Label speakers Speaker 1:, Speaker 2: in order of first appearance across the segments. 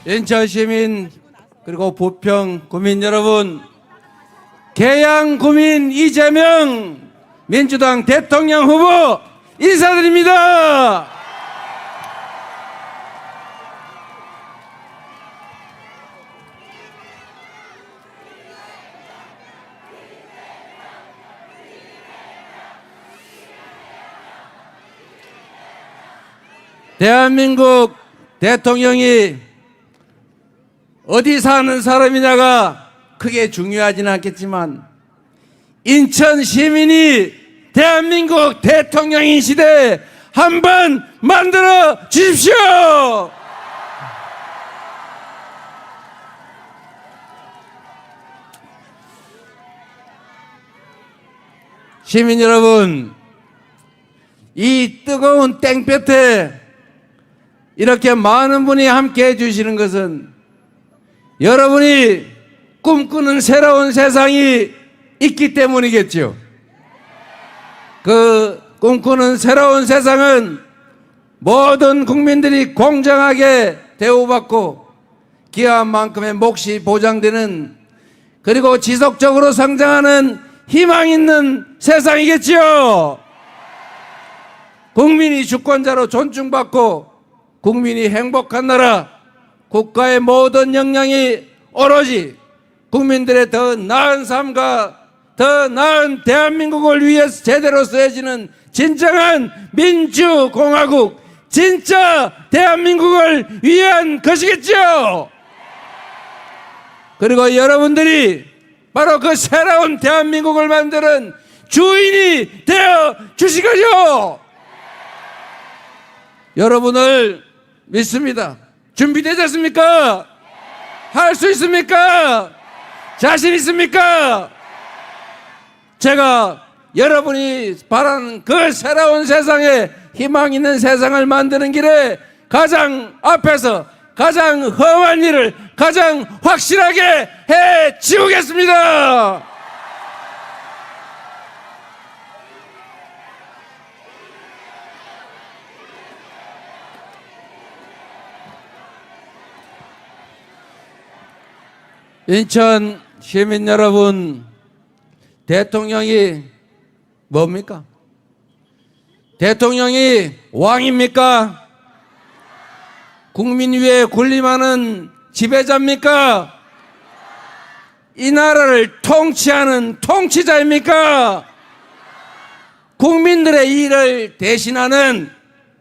Speaker 1: 인천 시민 그리고 부평 구민 여러분, 계양 구민 이재명 민주당 대통령 후보 인사드립니다. 대한민국 대통령이 어디 사는 사람이냐가 크게 중요하지는 않겠지만 인천 시민이 대한민국 대통령인 시대 한번 만들어 주십시오. 시민 여러분, 이 뜨거운 땡볕에 이렇게 많은 분이 함께 해주시는 것은 여러분이 꿈꾸는 새로운 세상이 있기 때문이겠죠. 그 꿈꾸는 새로운 세상은 모든 국민들이 공정하게 대우받고 귀한 만큼의 몫이 보장되는, 그리고 지속적으로 성장하는 희망 있는 세상이겠지요. 국민이 주권자로 존중받고 국민이 행복한 나라, 국가의 모든 역량이 오로지 국민들의 더 나은 삶과 더 나은 대한민국을 위해서 제대로 쓰여지는 진정한 민주공화국, 진짜 대한민국을 위한 것이겠죠. 그리고 여러분들이 바로 그 새로운 대한민국을 만드는 주인이 되어 주시거죠. 여러분을 믿습니다. 준비되셨습니까? 할 수 있습니까? 자신 있습니까? 제가 여러분이 바라는 그 새로운 세상에, 희망 있는 세상을 만드는 길에 가장 앞에서 가장 험한 일을 가장 확실하게 해 지우겠습니다. 인천 시민 여러분, 대통령이 뭡니까? 대통령이 왕입니까? 국민 위에 군림하는 지배자입니까? 이 나라를 통치하는 통치자입니까? 국민들의 일을 대신하는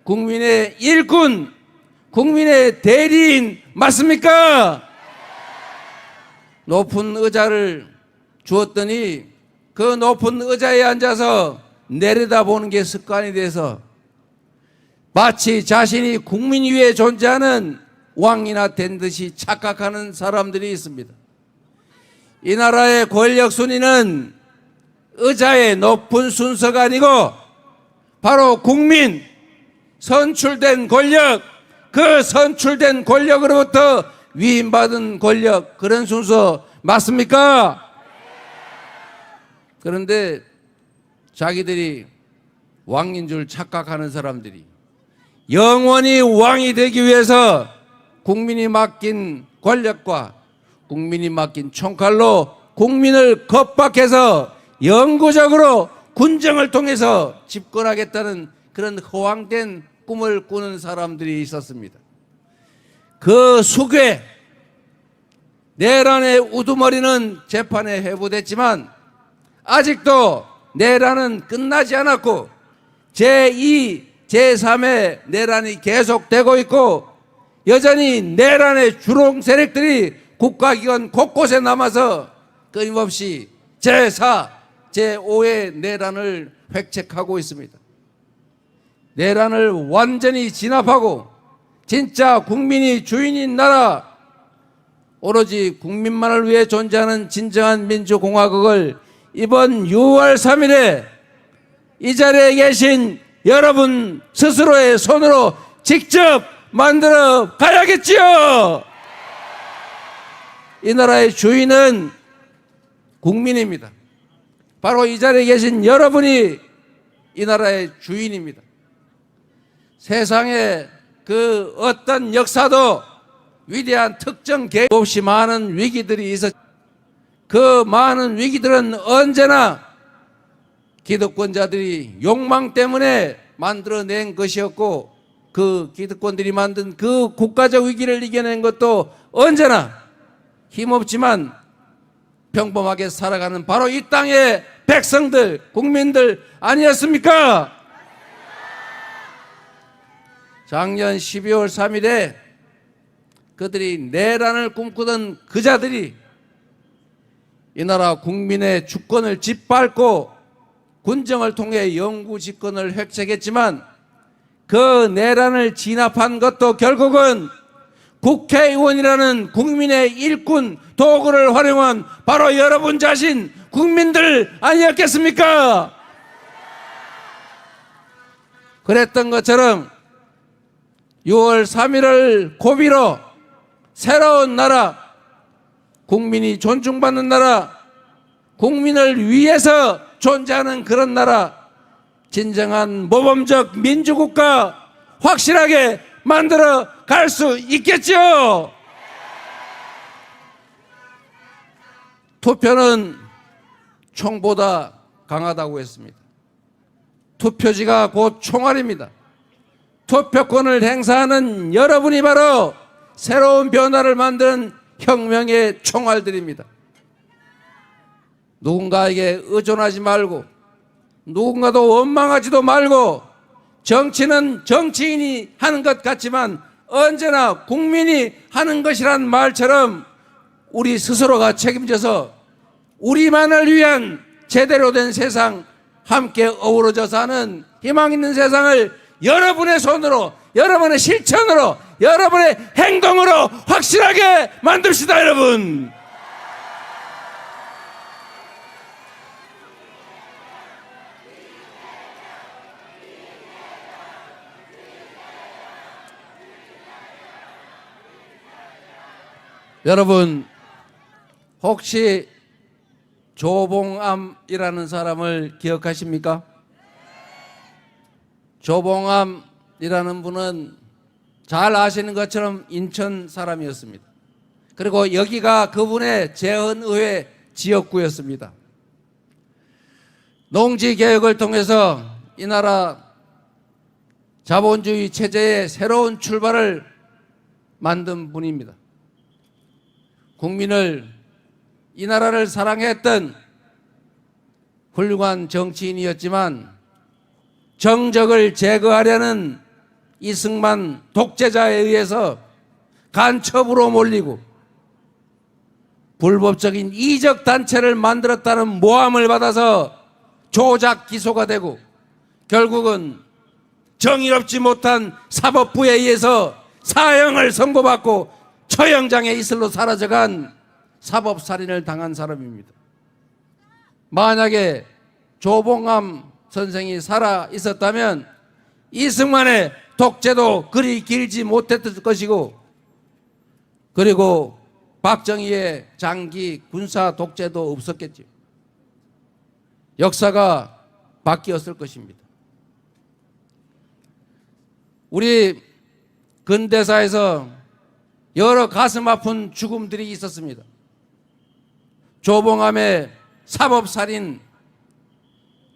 Speaker 1: 국민의 일꾼, 국민의 대리인 맞습니까? 높은 의자를 주었더니 그 높은 의자에 앉아서 내려다보는 게 습관이 돼서 마치 자신이 국민 위에 존재하는 왕이나 된 듯이 착각하는 사람들이 있습니다. 이 나라의 권력 순위는 의자의 높은 순서가 아니고 바로 국민, 선출된 권력, 그 선출된 권력으로부터 위임받은 권력, 그런 순서 맞습니까? 그런데 자기들이 왕인 줄 착각하는 사람들이 영원히 왕이 되기 위해서 국민이 맡긴 권력과 국민이 맡긴 총칼로 국민을 겁박해서 영구적으로 군정을 통해서 집권하겠다는 그런 허황된 꿈을 꾸는 사람들이 있었습니다. 그 수괴, 내란의 우두머리는 재판에 회부됐지만 아직도 내란은 끝나지 않았고 제2, 제3의 내란이 계속되고 있고 여전히 내란의 주롱 세력들이 국가기관 곳곳에 남아서 끊임없이 제4, 제5의 내란을 획책하고 있습니다. 내란을 완전히 진압하고 진짜 국민이 주인인 나라, 오로지 국민만을 위해 존재하는 진정한 민주공화국을 이번 6월 3일에 이 자리에 계신 여러분 스스로의 손으로 직접 만들어 가야겠지요. 이 나라의 주인은 국민입니다. 바로 이 자리에 계신 여러분이 이 나라의 주인입니다. 세상에 그 어떤 역사도 위대한 특정 계획 없이 많은 위기들이 있었. 그 많은 위기들은 언제나 기득권자들이 욕망 때문에 만들어낸 것이었고, 그 기득권들이 만든 그 국가적 위기를 이겨낸 것도 언제나 힘없지만 평범하게 살아가는 바로 이 땅의 백성들, 국민들 아니었습니까? 작년 12월 3일에 그들이 내란을 꿈꾸던 그자들이 이 나라 국민의 주권을 짓밟고 군정을 통해 영구 집권을 획책했지만, 그 내란을 진압한 것도 결국은 국회의원이라는 국민의 일꾼 도구를 활용한 바로 여러분 자신 국민들 아니었겠습니까? 그랬던 것처럼 6월 3일을 고비로 새로운 나라, 국민이 존중받는 나라, 국민을 위해서 존재하는 그런 나라, 진정한 모범적 민주국가 확실하게 만들어 갈 수 있겠죠. 투표는 총보다 강하다고 했습니다. 투표지가 곧 총알입니다. 투표권을 행사하는 여러분이 바로 새로운 변화를 만드는 혁명의 총알들입니다. 누군가에게 의존하지 말고, 누군가도 원망하지도 말고, 정치는 정치인이 하는 것 같지만 언제나 국민이 하는 것이란 말처럼 우리 스스로가 책임져서 우리만을 위한 제대로 된 세상, 함께 어우러져 사는 희망 있는 세상을 여러분의 손으로, 여러분의 실천으로, 여러분의 행동으로 확실하게 만듭시다, 여러분. 여러분, 혹시 조봉암이라는 사람을 기억하십니까? 조봉암이라는 분은 잘 아시는 것처럼 인천 사람이었습니다. 그리고 여기가 그분의 재헌의회 지역구였습니다. 농지개혁을 통해서 이 나라 자본주의 체제의 새로운 출발을 만든 분입니다. 국민을, 이 나라를 사랑했던 훌륭한 정치인이었지만 정적을 제거하려는 이승만 독재자에 의해서 간첩으로 몰리고 불법적인 이적 단체를 만들었다는 모함을 받아서 조작 기소가 되고, 결국은 정의롭지 못한 사법부에 의해서 사형을 선고받고 처형장의 이슬로 사라져간 사법살인을 당한 사람입니다. 만약에 조봉암 선생이 살아 있었다면 이승만의 독재도 그리 길지 못했을 것이고, 그리고 박정희의 장기 군사 독재도 없었겠죠. 역사가 바뀌었을 것입니다. 우리 근대사에서 여러 가슴 아픈 죽음들이 있었습니다. 조봉암의 사법살인,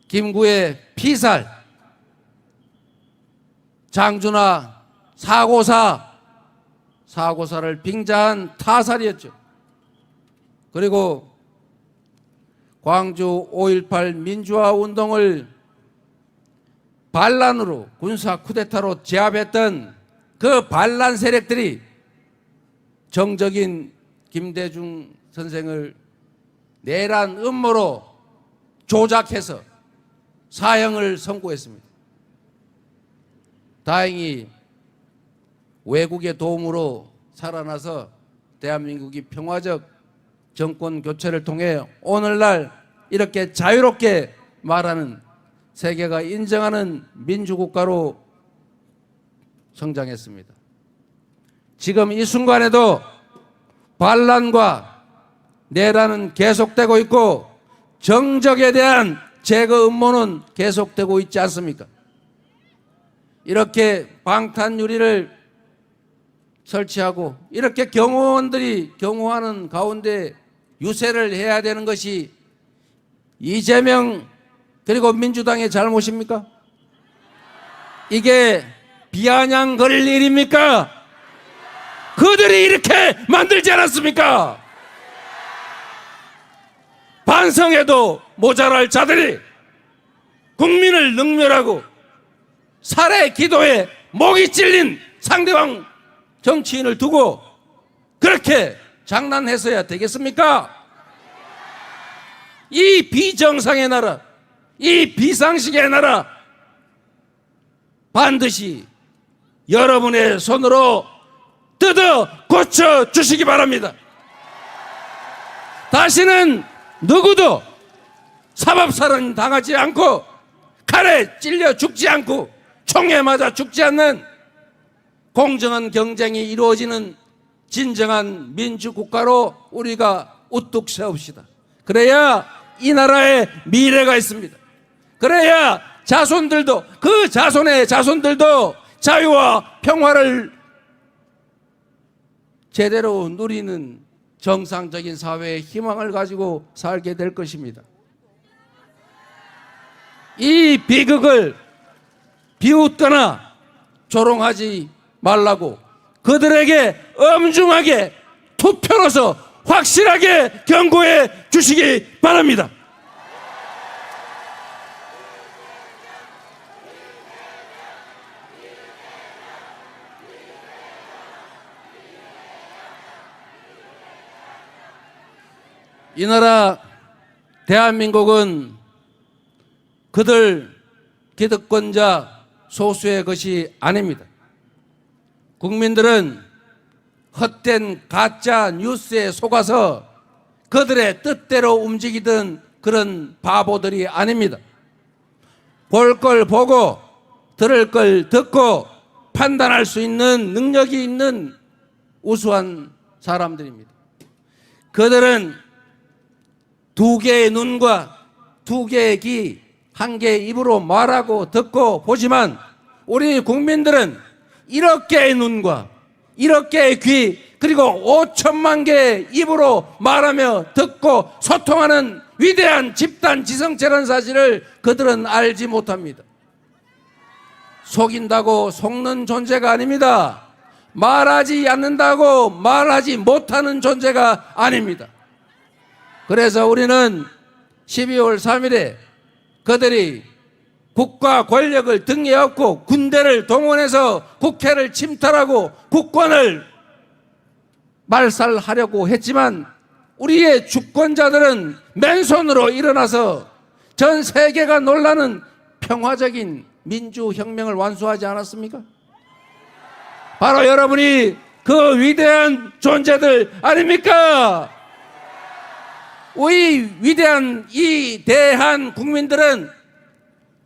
Speaker 1: 김구의 피살, 장준하 사고사를 빙자한 타살이었죠. 그리고 광주 5.18 민주화 운동을 반란으로, 군사 쿠데타로 제압했던 그 반란 세력들이 정적인 김대중 선생을 내란 음모로 조작해서 사형을 선고했습니다. 다행히 외국의 도움으로 살아나서 대한민국이 평화적 정권 교체를 통해 오늘날 이렇게 자유롭게 말하는, 세계가 인정하는 민주국가로 성장했습니다. 지금 이 순간에도 반란과 내란은 계속되고 있고 정적에 대한 제거 음모는 계속되고 있지 않습니까? 이렇게 방탄유리를 설치하고 이렇게 경호원들이 경호하는 가운데 유세를 해야 되는 것이 이재명 그리고 민주당의 잘못입니까? 이게 비아냥거릴 일입니까? 그들이 이렇게 만들지 않았습니까? 반성해도 모자랄 자들이 국민을 능멸하고 살해 기도에 목이 찔린 상대방 정치인을 두고 그렇게 장난해서야 되겠습니까? 이 비정상의 나라, 이 비상식의 나라 반드시 여러분의 손으로 뜯어 고쳐 주시기 바랍니다. 다시는 누구도 사법살인 당하지 않고 칼에 찔려 죽지 않고 총에 맞아 죽지 않는 공정한 경쟁이 이루어지는 진정한 민주국가로 우리가 우뚝 세웁시다. 그래야 이 나라에 미래가 있습니다. 그래야 자손들도 그 자손의 자손들도 자유와 평화를 제대로 누리는 정상적인 사회의 희망을 가지고 살게 될 것입니다. 이 비극을 비웃거나 조롱하지 말라고 그들에게 엄중하게 투표로서 확실하게 경고해 주시기 바랍니다. 이 나라 대한민국은 그들 기득권자 소수의 것이 아닙니다. 국민들은 헛된 가짜 뉴스에 속아서 그들의 뜻대로 움직이던 그런 바보들이 아닙니다. 볼 걸 보고 들을 걸 듣고 판단할 수 있는 능력이 있는 우수한 사람들입니다. 그들은 두 개의 눈과 두 개의 귀, 한 개의 입으로 말하고 듣고 보지만 우리 국민들은 1억 개의 눈과 1억 개의 귀 그리고 5천만 개의 입으로 말하며 듣고 소통하는 위대한 집단 지성체라는 사실을 그들은 알지 못합니다. 속인다고 속는 존재가 아닙니다. 말하지 않는다고 말하지 못하는 존재가 아닙니다. 그래서 우리는 12월 3일에 그들이 국가 권력을 등에 업고 군대를 동원해서 국회를 침탈하고 국권을 말살하려고 했지만 우리의 주권자들은 맨손으로 일어나서 전 세계가 놀라는 평화적인 민주혁명을 완수하지 않았습니까? 바로 여러분이 그 위대한 존재들 아닙니까? 우리 위대한 이 대한 국민들은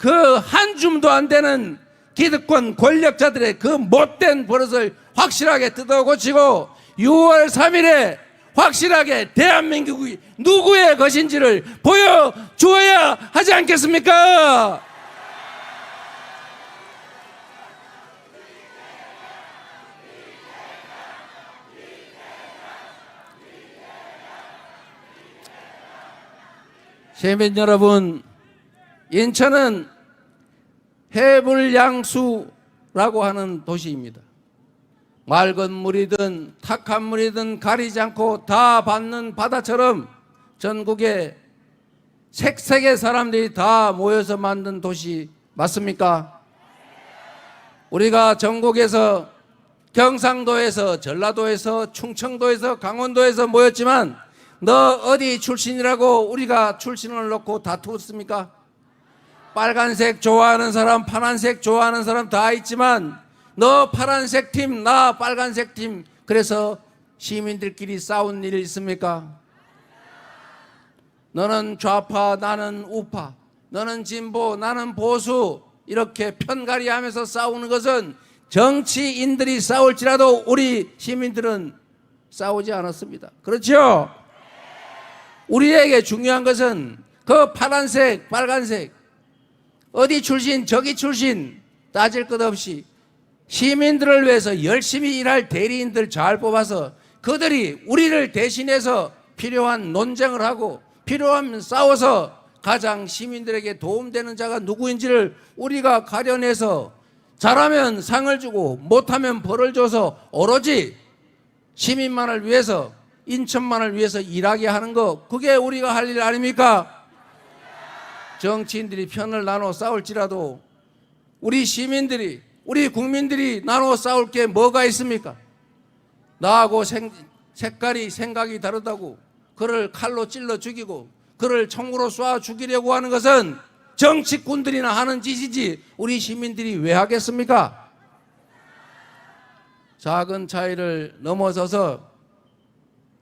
Speaker 1: 그 한 줌도 안 되는 기득권 권력자들의 그 못된 버릇을 확실하게 뜯어 고치고 6월 3일에 확실하게 대한민국이 누구의 것인지를 보여주어야 하지 않겠습니까? 시민 여러분, 인천은 해불양수라고 하는 도시입니다. 맑은 물이든 탁한 물이든 가리지 않고 다 받는 바다처럼 전국에 색색의 사람들이 다 모여서 만든 도시 맞습니까? 우리가 전국에서 경상도에서 전라도에서 충청도에서 강원도에서 모였지만 너 어디 출신이라고 우리가 출신을 놓고 다투었습니까? 빨간색 좋아하는 사람, 파란색 좋아하는 사람 다 있지만 너 파란색 팀, 나 빨간색 팀, 그래서 시민들끼리 싸운 일 있습니까? 너는 좌파, 나는 우파, 너는 진보, 나는 보수, 이렇게 편가리하면서 싸우는 것은 정치인들이 싸울지라도 우리 시민들은 싸우지 않았습니다. 그렇죠? 우리에게 중요한 것은 그 파란색, 빨간색, 어디 출신, 저기 출신 따질 것 없이 시민들을 위해서 열심히 일할 대리인들 잘 뽑아서 그들이 우리를 대신해서 필요한 논쟁을 하고 필요하면 싸워서 가장 시민들에게 도움되는 자가 누구인지를 우리가 가려내서 잘하면 상을 주고 못하면 벌을 줘서 오로지 시민만을 위해서 인천만을 위해서 일하게 하는 거, 그게 우리가 할 일 아닙니까? 정치인들이 편을 나눠 싸울지라도 우리 시민들이, 우리 국민들이 나눠 싸울 게 뭐가 있습니까? 나하고 색깔이 생각이 다르다고 그를 칼로 찔러 죽이고 그를 총으로 쏴 죽이려고 하는 것은 정치꾼들이나 하는 짓이지 우리 시민들이 왜 하겠습니까? 작은 차이를 넘어서서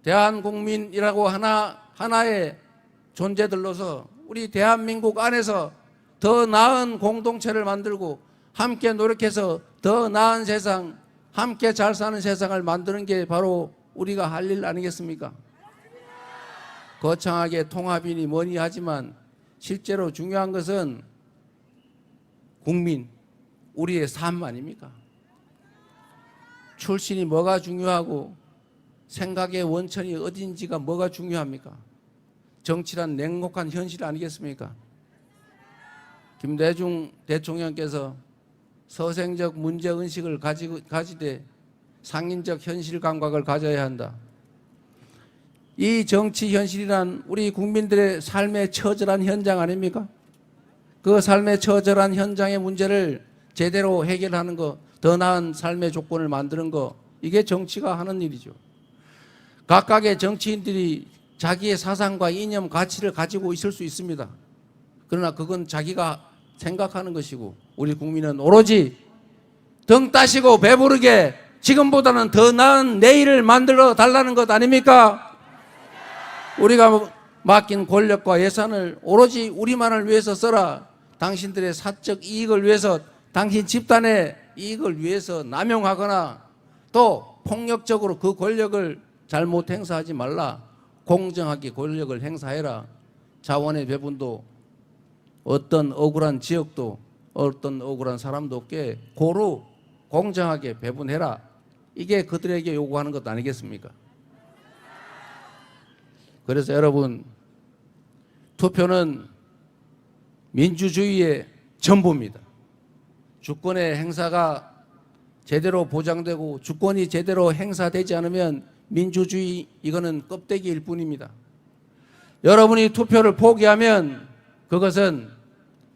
Speaker 1: 대한국민이라고 하나의 존재들로서 우리 대한민국 안에서 더 나은 공동체를 만들고 함께 노력해서 더 나은 세상, 함께 잘 사는 세상을 만드는 게 바로 우리가 할 일 아니겠습니까? 거창하게 통합이니 뭐니 하지만 실제로 중요한 것은 국민, 우리의 삶 아닙니까? 출신이 뭐가 중요하고 생각의 원천이 어딘지가 뭐가 중요합니까? 정치란 냉혹한 현실 아니겠습니까? 김대중 대통령께서 서생적 문제의식을 가지되 상인적 현실 감각을 가져야 한다. 이 정치 현실이란 우리 국민들의 삶에 처절한 현장 아닙니까? 그 삶에 처절한 현장의 문제를 제대로 해결하는 것, 더 나은 삶의 조건을 만드는 것, 이게 정치가 하는 일이죠. 각각의 정치인들이 자기의 사상과 이념, 가치를 가지고 있을 수 있습니다. 그러나 그건 자기가 생각하는 것이고 우리 국민은 오로지 등 따시고 배부르게 지금보다는 더 나은 내일을 만들어 달라는 것 아닙니까? 우리가 맡긴 권력과 예산을 오로지 우리만을 위해서 써라. 당신들의 사적 이익을 위해서, 당신 집단의 이익을 위해서 남용하거나 또 폭력적으로 그 권력을 잘못 행사하지 말라. 공정하게 권력을 행사해라. 자원의 배분도 어떤 억울한 지역도 어떤 억울한 사람도 없게 고루 공정하게 배분해라. 이게 그들에게 요구하는 것 아니겠습니까? 그래서 여러분, 투표는 민주주의의 전부입니다. 주권의 행사가 제대로 보장되고 주권이 제대로 행사되지 않으면 민주주의, 이거는 껍데기일 뿐입니다. 여러분이 투표를 포기하면 그것은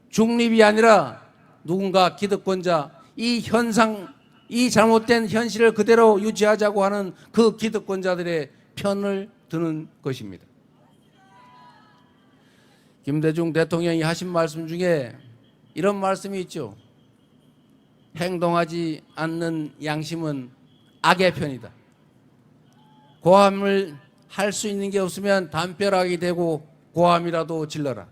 Speaker 1: 중립이 아니라 누군가 기득권자, 이 현상, 이 잘못된 현실을 그대로 유지하자고 하는 그 기득권자들의 편을 드는 것입니다. 김대중 대통령이 하신 말씀 중에 이런 말씀이 있죠. 행동하지 않는 양심은 악의 편이다. 고함을 할 수 있는 게 없으면 담벼락이 되고 고함이라도 질러라.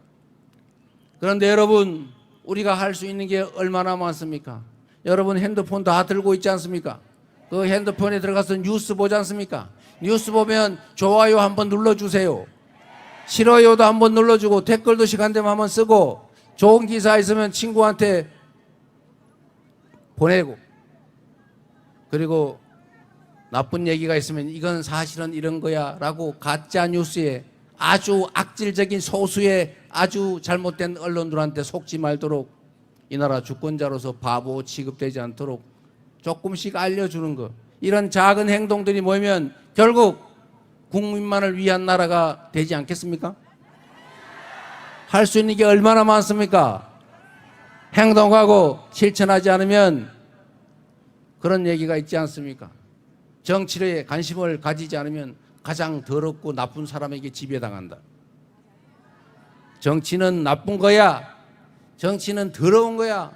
Speaker 1: 그런데 여러분, 우리가 할 수 있는 게 얼마나 많습니까? 여러분 핸드폰 다 들고 있지 않습니까? 그 핸드폰에 들어가서 뉴스 보지 않습니까? 뉴스 보면 좋아요 한번 눌러주세요. 싫어요도 한번 눌러주고 댓글도 시간되면 한번 쓰고 좋은 기사 있으면 친구한테 보내고, 그리고 나쁜 얘기가 있으면 이건 사실은 이런 거야 라고 가짜 뉴스에 아주 악질적인 소수의 아주 잘못된 언론들한테 속지 말도록 이 나라 주권자로서 바보 취급되지 않도록 조금씩 알려주는 것, 이런 작은 행동들이 모이면 결국 국민만을 위한 나라가 되지 않겠습니까? 할 수 있는 게 얼마나 많습니까? 행동하고 실천하지 않으면 그런 얘기가 있지 않습니까? 정치에 관심을 가지지 않으면 가장 더럽고 나쁜 사람에게 지배당한다. 정치는 나쁜 거야. 정치는 더러운 거야.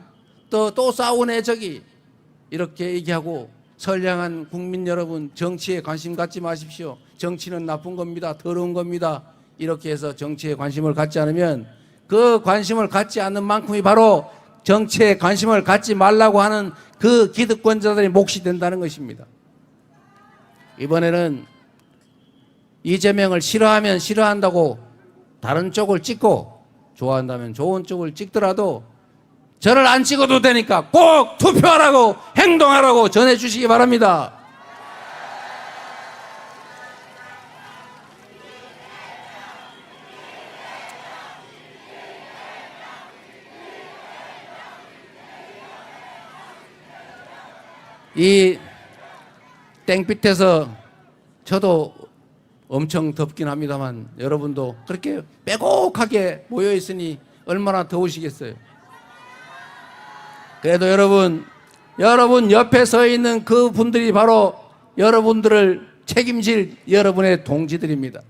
Speaker 1: 또 싸우네 저기. 이렇게 얘기하고 선량한 국민 여러분, 정치에 관심 갖지 마십시오. 정치는 나쁜 겁니다. 더러운 겁니다. 이렇게 해서 정치에 관심을 갖지 않으면 그 관심을 갖지 않는 만큼이 바로 정치에 관심을 갖지 말라고 하는 그 기득권자들의 몫이 된다는 것입니다. 이번에는 이재명을 싫어하면 싫어한다고 다른 쪽을 찍고 좋아한다면 좋은 쪽을 찍더라도 저를 안 찍어도 되니까 꼭 투표하라고 행동하라고 전해주시기 바랍니다. 이 땡빛에서 저도 엄청 덥긴 합니다만 여러분도 그렇게 빼곡하게 모여 있으니 얼마나 더우시겠어요. 그래도 여러분 옆에 서 있는 그 분들이 바로 여러분들을 책임질 여러분의 동지들입니다.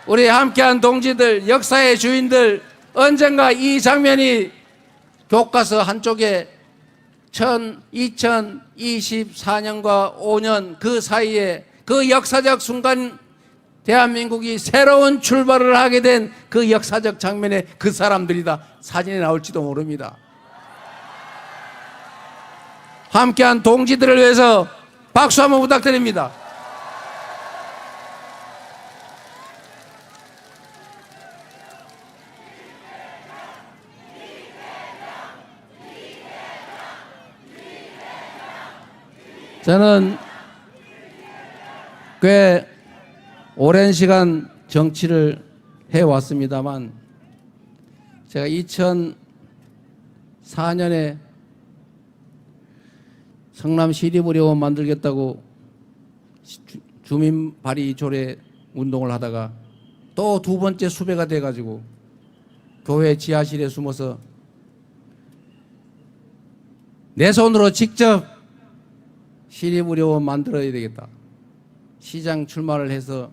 Speaker 1: 우리 함께한 동지들, 역사의 주인들, 언젠가 이 장면이 교과서 한쪽에 2024년과 5년 그 사이에 그 역사적 순간 대한민국이 새로운 출발을 하게 된 그 역사적 장면에 그 사람들이다 사진에 나올지도 모릅니다. 함께한 동지들을 위해서 박수 한번 부탁드립니다. 저는 꽤 오랜 시간 정치를 해왔습니다만 제가 2004년에 성남 시립의료원 만들겠다고 주민 발의 조례 운동을 하다가 또 두 번째 수배가 돼가지고 교회 지하실에 숨어서 내 손으로 직접 시립의료원 만들어야 되겠다. 시장 출마를 해서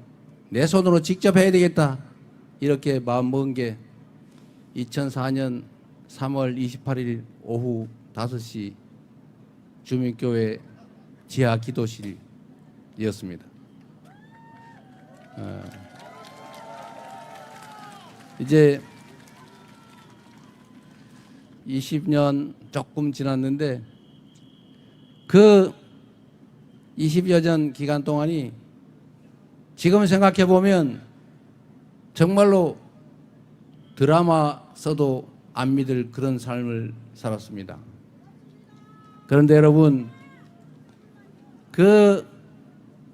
Speaker 1: 내 손으로 직접 해야 되겠다. 이렇게 마음먹은 게 2004년 3월 28일 오후 5시 주민교회 지하 기도실이었습니다. 이제 20년 조금 지났는데 그 20여 년 기간 동안이 지금 생각해 보면 정말로 드라마 써도 안 믿을 그런 삶을 살았습니다. 그런데 여러분, 그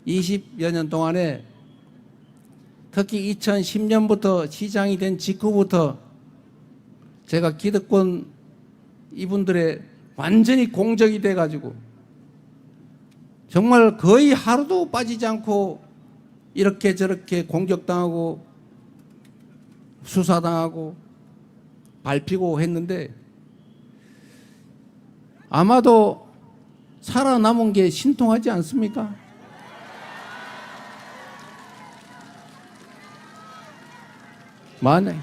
Speaker 1: 20여 년 동안에 특히 2010년부터 시장이 된 직후부터 제가 기득권 이분들의 완전히 공적이 돼가지고 정말 거의 하루도 빠지지 않고 이렇게 저렇게 공격당하고 수사당하고 밟히고 했는데 아마도 살아남은 게 신통하지 않습니까? 만약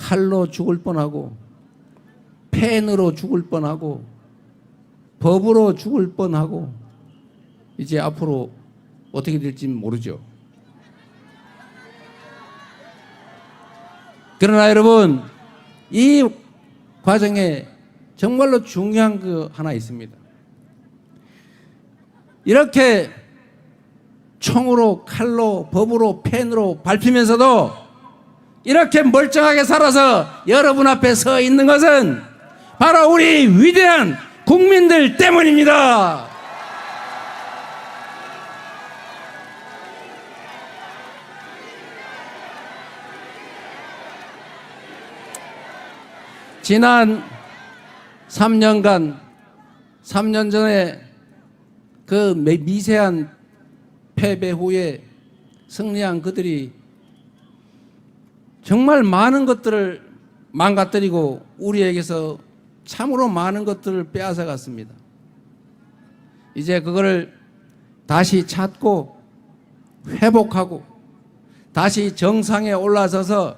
Speaker 1: 칼로 죽을 뻔하고 펜으로 죽을 뻔하고 법으로 죽을 뻔하고 이제 앞으로 어떻게 될지 모르죠. 그러나 여러분, 이 과정에 정말로 중요한 거 하나 있습니다. 이렇게 총으로, 칼로, 법으로, 펜으로 밟히면서도 이렇게 멀쩡하게 살아서 여러분 앞에 서 있는 것은 바로 우리 위대한 국민들 때문입니다. 지난 3년간, 3년 전에 그 미세한 패배 후에 승리한 그들이 정말 많은 것들을 망가뜨리고 우리에게서 참으로 많은 것들을 빼앗아 갔습니다. 이제 그거를 다시 찾고 회복하고 다시 정상에 올라서서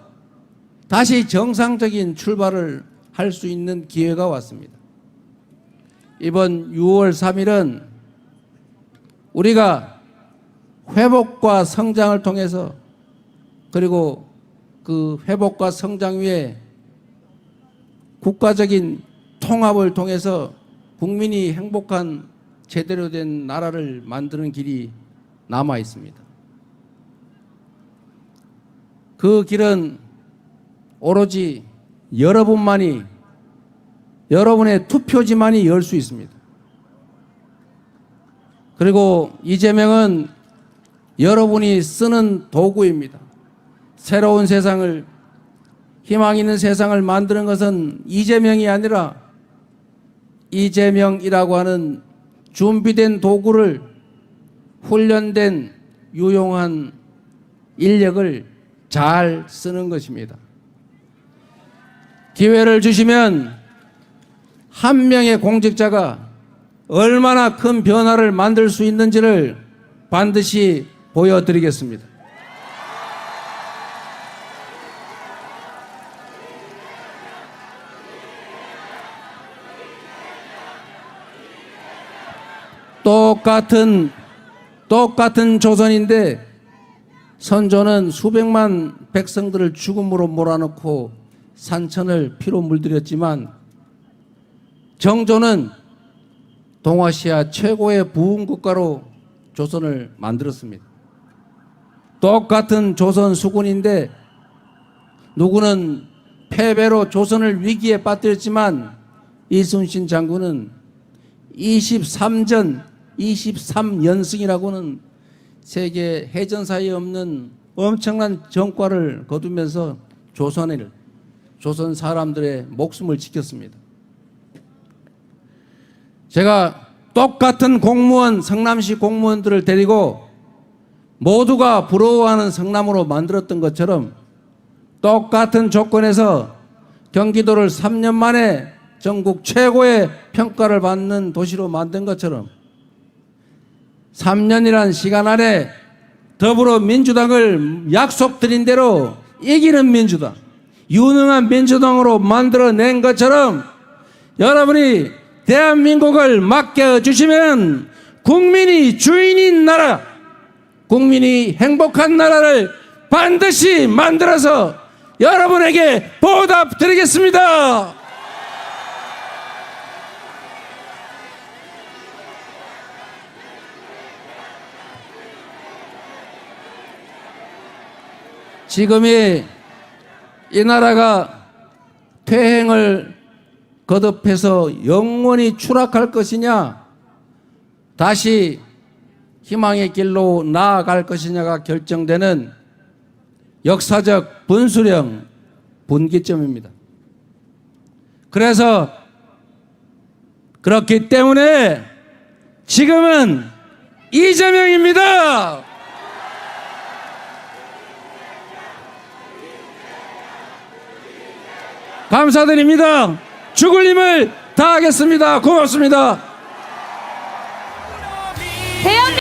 Speaker 1: 다시 정상적인 출발을 할 수 있는 기회가 왔습니다. 이번 6월 3일은 우리가 회복과 성장을 통해서 그리고 그 회복과 성장 위에 국가적인 통합을 통해서 국민이 행복한 제대로 된 나라를 만드는 길이 남아 있습니다. 그 길은 오로지 여러분만이, 여러분의 투표지만이 열 수 있습니다. 그리고 이재명은 여러분이 쓰는 도구입니다. 새로운 세상을, 희망 있는 세상을 만드는 것은 이재명이 아니라 이재명이라고 하는 준비된 도구를, 훈련된 유용한 인력을 잘 쓰는 것입니다. 기회를 주시면 한 명의 공직자가 얼마나 큰 변화를 만들 수 있는지를 반드시 보여드리겠습니다. 똑같은 조선인데 선조는 수백만 백성들을 죽음으로 몰아넣고 산천을 피로 물들였지만 정조는 동아시아 최고의 부흥 국가로 조선을 만들었습니다. 똑같은 조선 수군인데 누구는 패배로 조선을 위기에 빠뜨렸지만 이순신 장군은 23연승이라고는 세계 해전사에 없는 엄청난 전과를 거두면서 조선 사람들의 목숨을 지켰습니다. 제가 똑같은 공무원, 성남시 공무원들을 데리고 모두가 부러워하는 성남으로 만들었던 것처럼 똑같은 조건에서 경기도를 3년 만에 전국 최고의 평가를 받는 도시로 만든 것처럼 3년이란 시간 안에 더불어민주당을 약속드린 대로 이기는 민주당, 유능한 민주당으로 만들어낸 것처럼 여러분이 대한민국을 맡겨주시면 국민이 주인인 나라, 국민이 행복한 나라를 반드시 만들어서 여러분에게 보답드리겠습니다. 지금이 이 나라가 퇴행을 거듭해서 영원히 추락할 것이냐, 다시 희망의 길로 나아갈 것이냐가 결정되는 역사적 분수령, 분기점입니다. 그래서 그렇기 때문에 지금은 이재명입니다. 감사드립니다. 죽을 힘을 다하겠습니다. 고맙습니다.